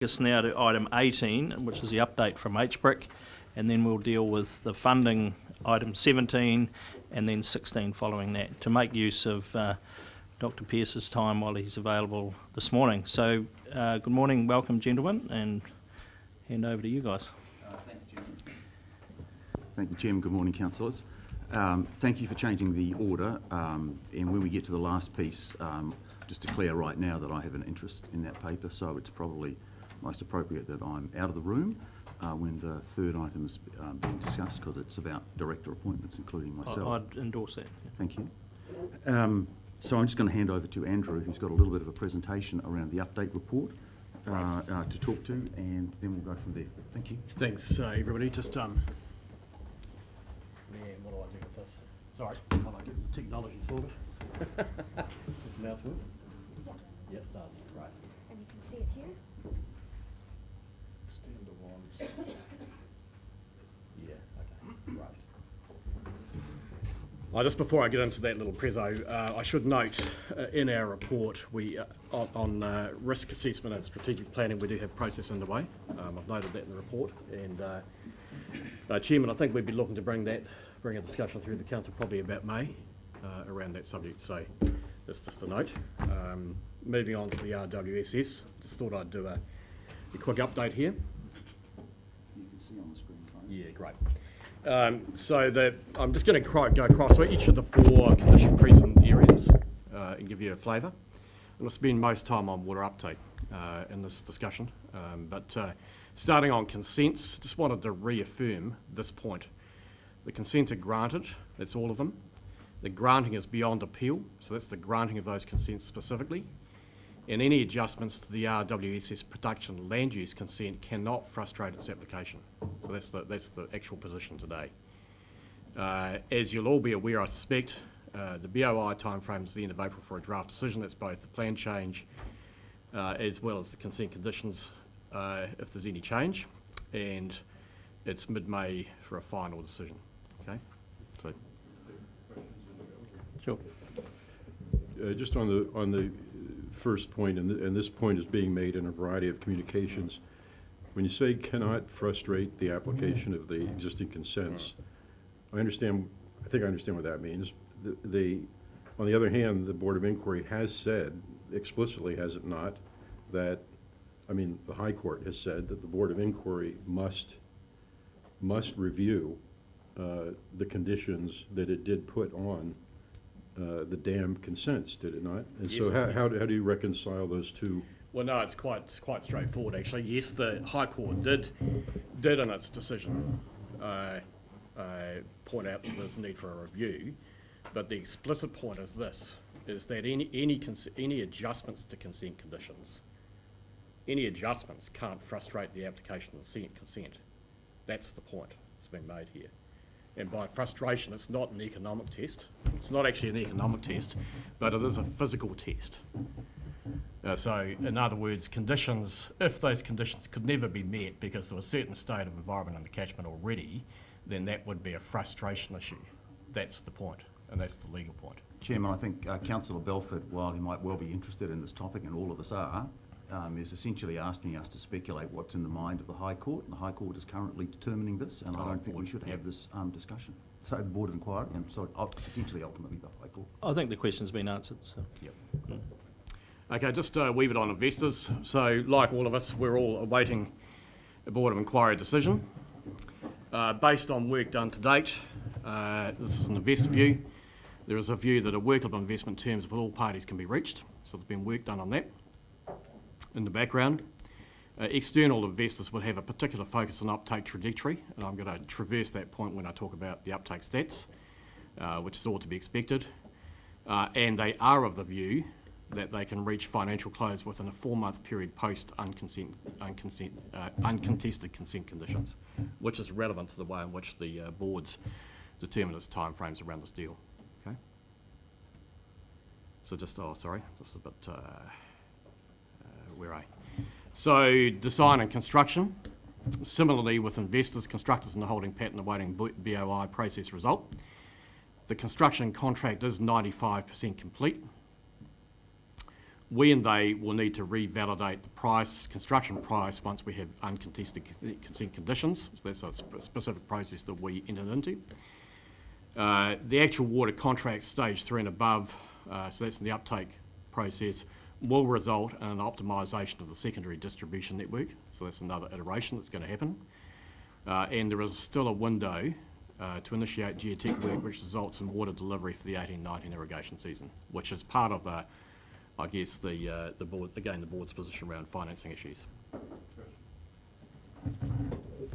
us now to item 18, which is the update from HBRIC, and then we'll deal with the funding item 17 and then 16 following that, to make use of Dr. Pearce's time while he's available this morning. So good morning, welcome gentlemen, and hand over to you guys. Thanks, Jim. Thank you, Jim. Good morning, councillors. Thank you for changing the order, and when we get to the last piece, just declare right now that I have an interest in that paper, so it's probably most appropriate that I'm out of the room when the third item is being discussed, because it's about director appointments, including myself. I'd endorse that. Yeah. Thank you. So I'm just going to hand over to Andrew, who's got a little bit of a presentation around the update report to talk to, and then we'll go from there. Thank you. Thanks, everybody. Just man, what do I do with this? Sorry, I like it. Technology sorted. Does the mouse work? Yeah, it does. Right. And you can see it here. Stand the ones. Yeah. Okay. Right. Just before I get into that little prezzo, I should note in our report we on risk assessment and strategic planning we do have process underway. I've noted that in the report, and Chairman, I think we'd be looking to bring a discussion through the council probably about May around that subject. So that's just a note. Moving on to the RWSS, just thought I'd do a quick update here. You can see on the screen, right? Yeah, great. I'm just going to go across each of the four condition precedent areas and give you a flavour. We'll spend most time on water uptake in this discussion, but starting on consents, just wanted to reaffirm this point. The consents are granted, that's all of them. The granting is beyond appeal, so that's the granting of those consents specifically. And any adjustments to the RWSS production land use consent cannot frustrate its application. So that's the actual position today. As you'll all be aware, I suspect, the BOI timeframe is the end of April for a draft decision. That's both the plan change as well as the consent conditions if there's any change. And it's mid-May for a final decision. Okay? So. Sure. Just on the first point, and this point is being made in a variety of communications. When you say cannot frustrate the application of the existing consents, I think I understand what that means. On the other hand, the Board of Inquiry has said, explicitly has it not, that, the High Court has said that the Board of Inquiry must review the conditions that it did put on the dam consents, did it not? And yes, so how do you reconcile those two? Well, no, it's quite straightforward actually. Yes, the High Court did in its decision point out that there's a need for a review, but the explicit point is this: is that any adjustments to consent conditions, any adjustments can't frustrate the application of the consent. That's the point that's being made here. And by frustration, it's not an economic test. It's not actually an economic test, but it is a physical test. So, in other words, conditions, if those conditions could never be met because there was a certain state of environment and catchment already, then that would be a frustration issue. That's the point, and that's the legal point. Chairman, I think Councillor Belford, while he might well be interested in this topic, and all of us are, is essentially asking us to speculate what's in the mind of the High Court, and the High Court is currently determining this, and I don't think we should have this discussion. So the Board of Inquiry, and so potentially ultimately the High Court. I think the question's been answered. So. Yep. Okay, just a wee bit on investors. So, like all of us, we're all awaiting a Board of Inquiry decision. Based on work done to date, this is an investor view. There is a view that a workable investment terms with all parties can be reached, so there's been work done on that. In the background, external investors will have a particular focus on uptake trajectory, and I'm going to traverse that point when I talk about the uptake stats, which is all to be expected. And they are of the view that they can reach financial close within a 4-month period post uncontested consent conditions, which is relevant to the way in which the boards determine its timeframes around this deal. Okay. So just a bit. Where are I? So design and construction. Similarly, with investors, constructors in the holding pattern awaiting BOI process result. The construction contract is 95% complete. We and they will need to revalidate the price, construction price, once we have uncontested consent conditions. So that's a specific process that we entered into. The actual water contract stage 3 and above, so that's in the uptake process, will result in an optimisation of the secondary distribution network. So that's another iteration that's going to happen. And there is still a window to initiate geotech work which results in water delivery for the 18-19 irrigation season, which is part of, I guess, the board, again, the board's position around financing issues.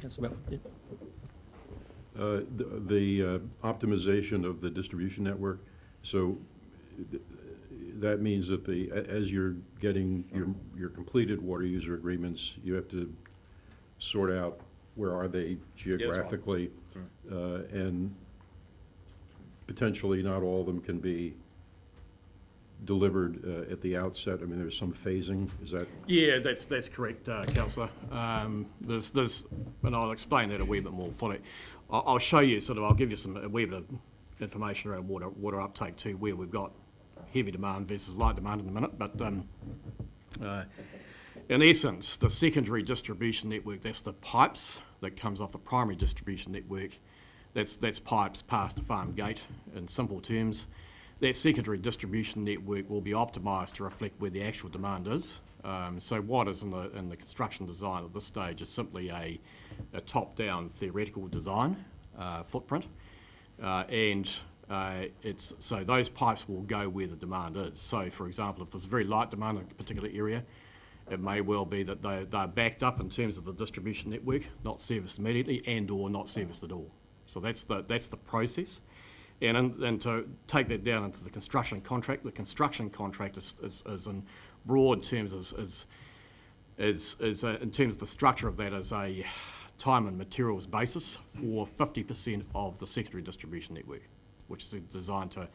Councillor Balfour, yeah. The optimization of the distribution network, so that means that as you're getting your completed water user agreements, you have to sort out where are they geographically, and potentially not all of them can be delivered at the outset. I mean, there's some phasing, is that? Yeah, that's correct, Councillor. There's, and I'll explain that a wee bit more fully. I'll show you I'll give you a wee bit of information around water uptake too, where we've got heavy demand versus light demand in a minute. But in essence, the secondary distribution network, that's the pipes that comes off the primary distribution network. That's pipes past a farm gate in simple terms. That secondary distribution network will be optimised to reflect where the actual demand is. So what is in the construction design at this stage is simply a top-down theoretical design footprint, and so those pipes will go where the demand is. So, for example, if there's very light demand in a particular area, it may well be that they're backed up in terms of the distribution network, not serviced immediately, and/or not serviced at all. So that's the process. And to take that down into the construction contract, the construction contract is in broad terms in terms of the structure of that as a time and materials basis for 50% of the secondary distribution network, which is designed to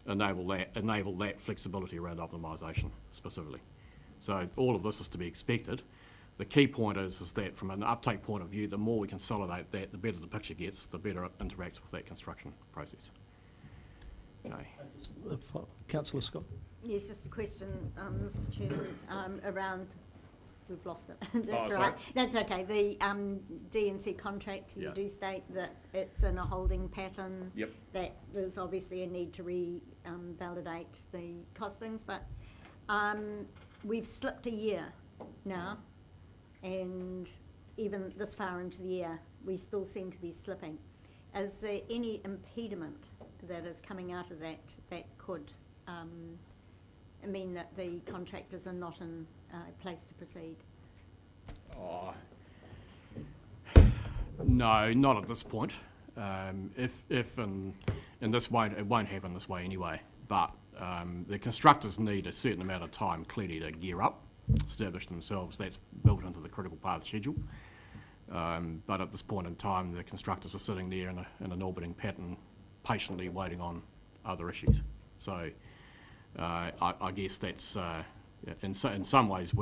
enable that flexibility around optimisation specifically. So all of this is to be expected. The key point is that from an uptake point of view, the more we consolidate that, the better the picture gets, the better it interacts with that construction process. Okay. Councillor Scott. Yes, just a question, Mr. Chairman, around, we've lost it. That's Oh, all right. That's okay. The DNC contract, you Yeah. do state that it's in a holding pattern. Yep. That there's obviously a need to validate the costings, but we've slipped a year now, and even this far into the year, we still seem to be slipping. Is there any impediment that is coming out of that could mean that the contractors are not in place to proceed? No, not at this point. If and this won't happen this way anyway. But the constructors need a certain amount of time clearly to gear up, establish themselves. That's built into the critical path schedule. But at this point in time, the constructors are sitting there in an orbiting pattern, patiently waiting on other issues. So I guess that's in some ways,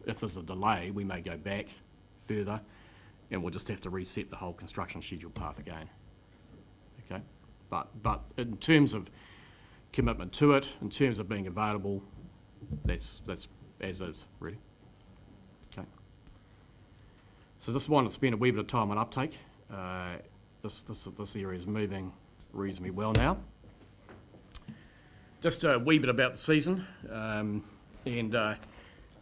if there's a delay, we may go back further, and we'll just have to reset the whole construction schedule path again. Okay, but in terms of commitment to it, in terms of being available, that's as is really. Okay. So this one, it's been a wee bit of time on uptake. This area is moving reasonably well now. Just a wee bit about the season, and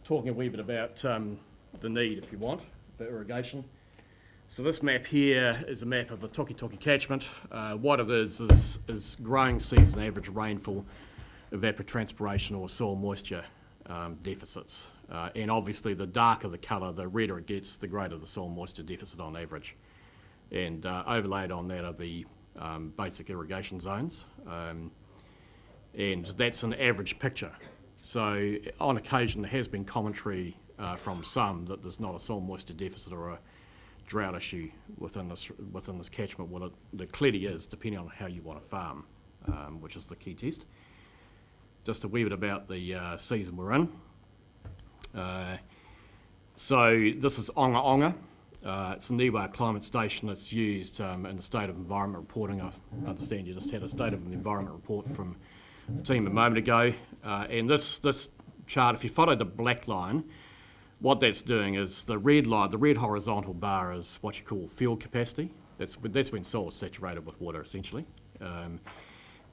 talking a wee bit about the need, if you want, for irrigation. So this map here is a map of the Toki Toki catchment. What it is growing season average rainfall, evapotranspiration or soil moisture deficits. And obviously the darker the colour, the redder it gets, the greater the soil moisture deficit on average. And overlaid on that are the basic irrigation zones. And that's an average picture. So on occasion there has been commentary from some that there's not a soil moisture deficit or a drought issue within this catchment. Well, there clearly is, depending on how you want to farm, which is the key test. Just a wee bit about the season we're in. So this is Onga Onga. It's a NIWA climate station that's used in the State of Environment reporting. I understand you just had a State of the Environment report from the team a moment ago. And this chart, if you follow the black line, what that's doing is the red line, the red horizontal bar is what you call field capacity. That's when soil's saturated with water, essentially.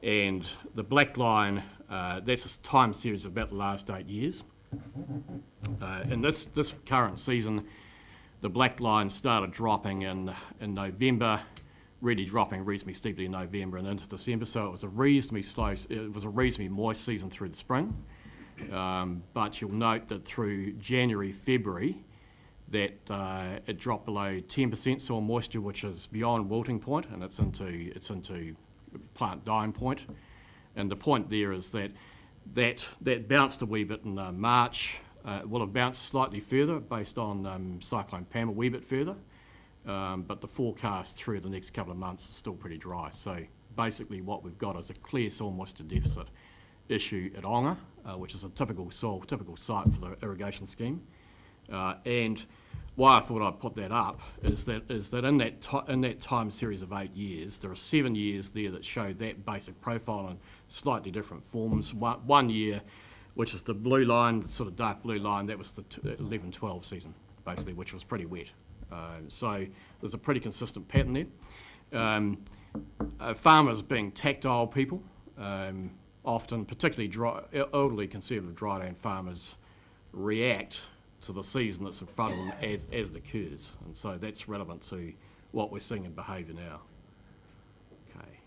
And the black line, that's a time series of about the last 8 years. In this current season, the black line started dropping in November, really dropping reasonably steeply in November and into December. So it was a reasonably moist season through the spring. But you'll note that through January, February, that it dropped below 10% soil moisture, which is beyond wilting point, and it's into plant dying point. And the point there is that bounced a wee bit in March. Will have bounced slightly further based on Cyclone Pam a wee bit further, but the forecast through the next couple of months is still pretty dry. So basically what we've got is a clear soil moisture deficit issue at Onga, which is a typical site for the irrigation scheme. And why I thought I'd put that up is that in that time series of 8 years, there are 7 years there that show that basic profile in slightly different forms. One year, which is the blue line, the sort of dark blue line, that was the 11-12 season, basically, which was pretty wet. So there's a pretty consistent pattern there. Farmers being tactile people, often, particularly elderly conservative dryland farmers, react to the season that's in front of them as it occurs. And so that's relevant to what we're seeing in behaviour now. Okay.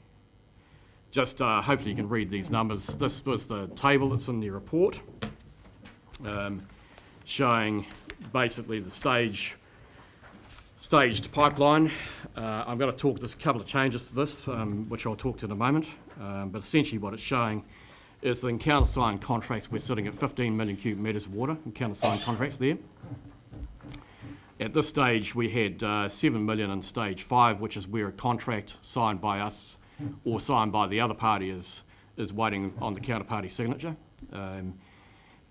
Just hopefully you can read these numbers. This was the table that's in the report, showing basically the staged pipeline. I'm going to talk, there's a couple of changes to this, which I'll talk to in a moment, but essentially what it's showing is the countersigned contracts. We're sitting at 15 million cubic metres of water in countersigned contracts there. At this stage, we had 7 million in stage 5, which is where a contract signed by us or signed by the other party is waiting on the counterparty signature. And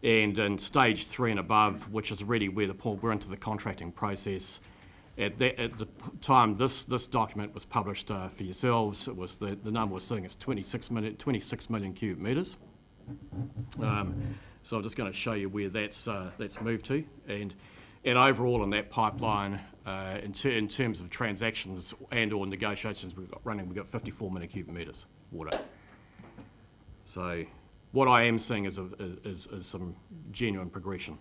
in stage 3 and above, which is really where we're into the contracting process. At the time this document was published for yourselves, it was the number was sitting as 26 million cubic metres. So I'm just going to show you where that's moved to, and overall in that pipeline, in terms of transactions and/or negotiations we've got running, we've got 54 million cubic metres water. So what I am seeing is some genuine progression.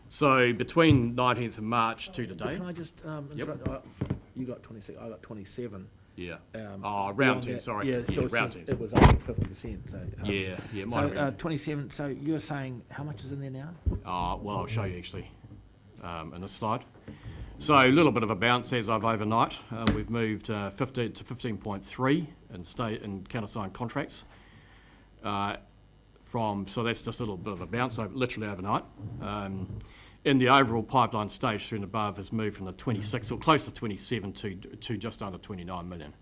So between 19th of March to today. Can I just interrupt? You got 26, I got 27. Yeah. Round two, sorry. Yeah, so round two. it was only 50%. So, Yeah, might so have been. 27, so you're saying how much is in there now? Well, I'll show you actually in this slide. So a little bit of a bounce as of overnight. We've moved 15 to 15.3 in countersigned contracts. So that's just a little bit of a bounce, literally overnight. In the overall pipeline, stage 3 and above has moved from the 26 or close to 27 to just under 29 million.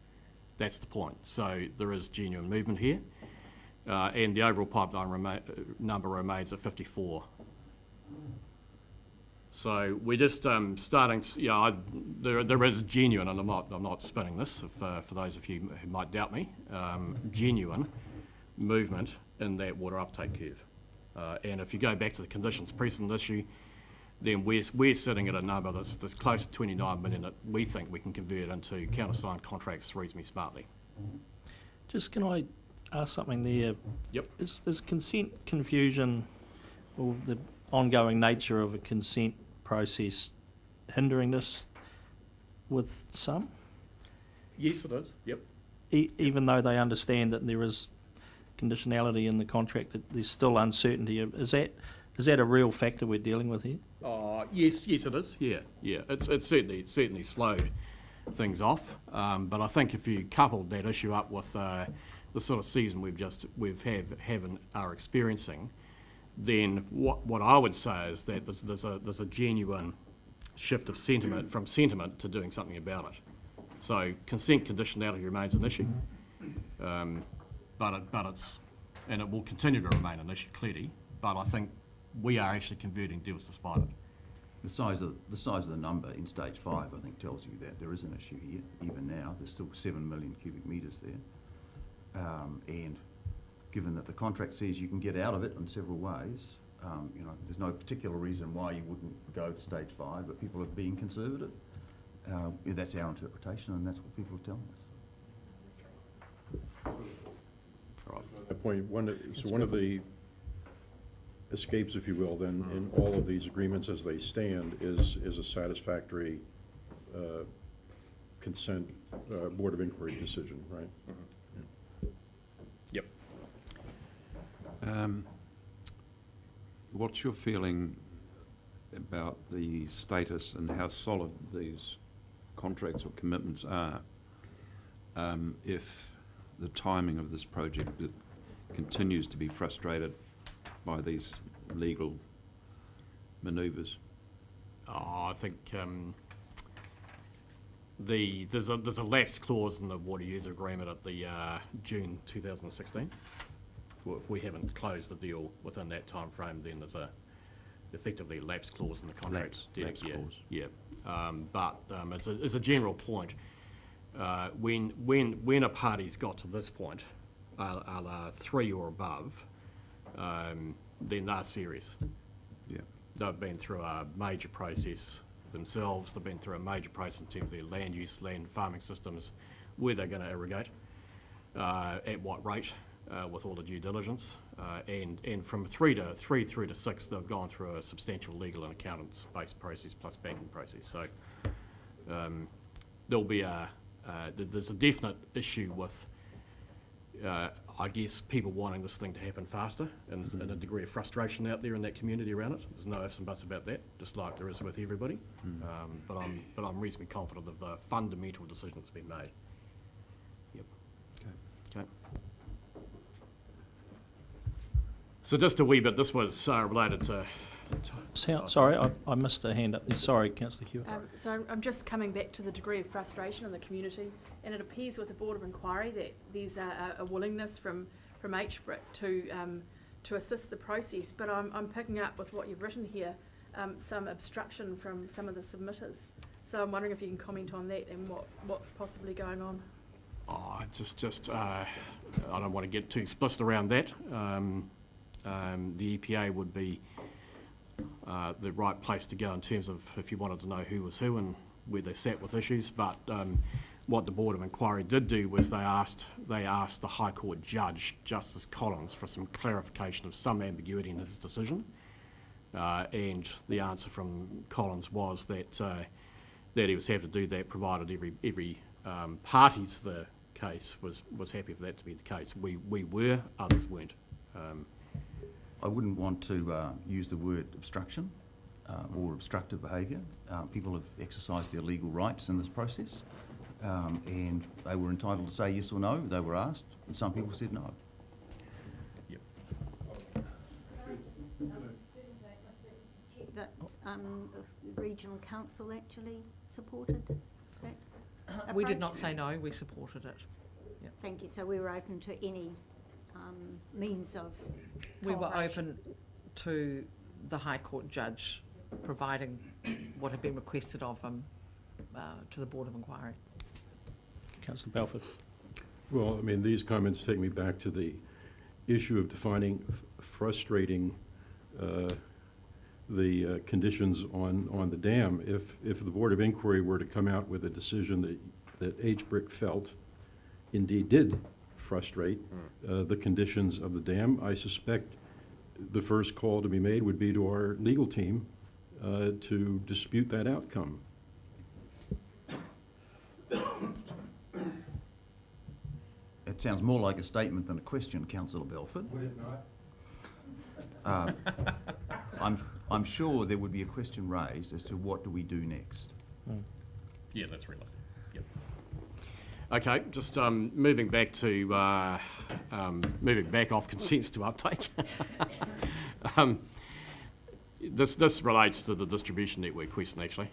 That's the point. So there is genuine movement here, and the overall pipeline number remains at 54. So we're just starting to, there is genuine, and I'm not spinning this for those of you who might doubt me, genuine movement in that water uptake curve. And if you go back to the conditions precedent issue, then we're sitting at a number that's close to 29 million that we think we can convert into countersigned contracts reasonably smartly. Just can I ask something there? Yep. Is consent confusion or the ongoing nature of a consent process hindering this with some? Yes, it is. Yep. Even though they understand that there is conditionality in the contract, that there's still uncertainty. Is that a real factor we're dealing with here? Yes, it is. Yeah. It's certainly slowed things off. But I think if you coupled that issue up with the sort of season are experiencing, then what I would say is that there's a genuine shift of sentiment from sentiment to doing something about it. So consent conditionality remains an issue, but it will continue to remain an issue clearly. But I think we are actually converting deals despite it. The size of the number in stage 5, I think, tells you that there is an issue here. Even now, there's still 7 million cubic metres there, and given that the contract says you can get out of it in several ways, You know, there's no particular reason why you wouldn't go to stage 5, but people are being conservative. That's our interpretation, and that's what people are telling us. That point, one of the escapes, if you will, then, in all of these agreements as they stand, is a satisfactory consent Board of Inquiry decision, right? Yep. What's your feeling about the status and how solid these contracts or commitments are if the timing of this project continues to be frustrated by these legal manoeuvres? Oh, I think there's a lapse clause in the water user agreement at the June 2016. Well, if we haven't closed the deal within that time frame, then there's effectively a lapse clause in the contract. Lapse clause. Yeah. But as a general point, when a party's got to this point, a la 3 or above, then they're serious. Yeah. They've been through a major process themselves. They've been through a major process in terms of their land use, land farming systems, where they're going to irrigate, at what rate, with all the due diligence, and from 3 through to 6, they've gone through a substantial legal and accountants-based process plus banking process. So there'll be there's a definite issue with, I guess, people wanting this thing to happen faster, and a degree of frustration out there in that community around it. There's no ifs and buts about that, just like there is with everybody. But I'm reasonably confident of the fundamental decision that's been made. Yep. Okay. So just a wee bit, this was related to... Sorry, I missed a hand up there. Sorry, Councillor Hewitt. So I'm just coming back to the degree of frustration in the community, and it appears with the Board of Inquiry that there's a willingness from HBRIC to assist the process, but I'm picking up with what you've written here, some obstruction from some of the submitters. So I'm wondering if you can comment on that and what's possibly going on. Oh, I don't want to get too explicit around that. The EPA would be the right place to go in terms of if you wanted to know who was who and where they sat with issues. But what the Board of Inquiry did do was they asked the High Court Judge, Justice Collins, for some clarification of some ambiguity in his decision. And the answer from Collins was that he was happy to do that, provided every party to the case was happy for that to be the case. We were, others weren't. I wouldn't want to use the word obstruction or obstructive behaviour. People have exercised their legal rights in this process, and they were entitled to say yes or no. They were asked, and some people said no. Yep. That the regional council actually supported that We did approach? not say no, we supported it. Thank you. So we were open to any means of We were collaboration. open to the High Court judge providing what had been requested of him to the Board of Inquiry. Councillor Balfour. Well, I mean, these comments take me back to the issue of defining frustrating the conditions on the dam. If the Board of Inquiry were to come out with a decision that HBRIC felt indeed did frustrate the conditions of the dam, I suspect the first call to be made would be to our legal team to dispute that outcome. It sounds more like a statement than a question, Councillor Belford. Would it not? I'm sure there would be a question raised as to what do we do next. Yeah, that's realistic. Yep. Okay, just moving back to moving back off consents to uptake. This relates to the distribution network question actually.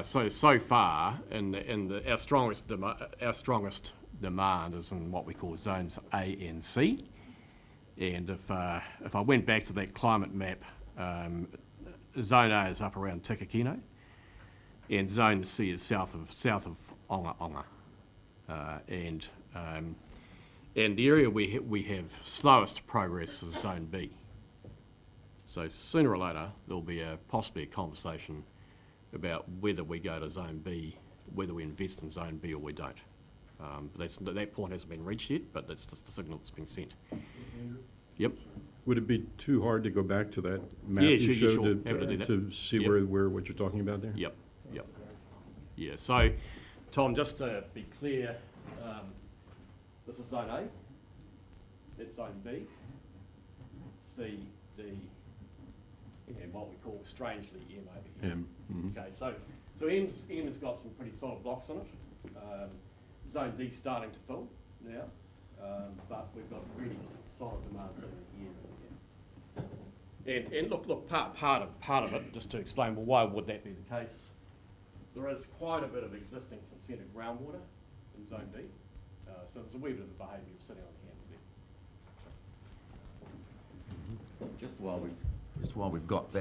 So far, our strongest demand is in what we call zones A and C. And if I went back to that climate map, zone A is up around Tikakino, and zone C is south of Onga Onga. And the area we have slowest progress is zone B. So sooner or later, there'll be possibly a conversation about whether we go to Zone B, whether we invest in Zone B or we don't. But that point hasn't been reached yet, but that's just the signal that's been sent. Yep. Would it be too hard to go back to that map Yeah, you sure, showed sure. Happy to do that. to see Yep. what you're talking about there? Yep. Yeah, so, Tom, just to be clear, this is Zone A, that's Zone B, C, D, and what we call strangely M over here. Okay, so M has got some pretty solid blocks in it. Zone D's starting to fill now, but we've got really solid demands over here. And look, part of it, just to explain, well, why would that be the case? There is quite a bit of existing consented groundwater in Zone B, so there's a wee bit of behaviour sitting on the hands there. Just while we've got that.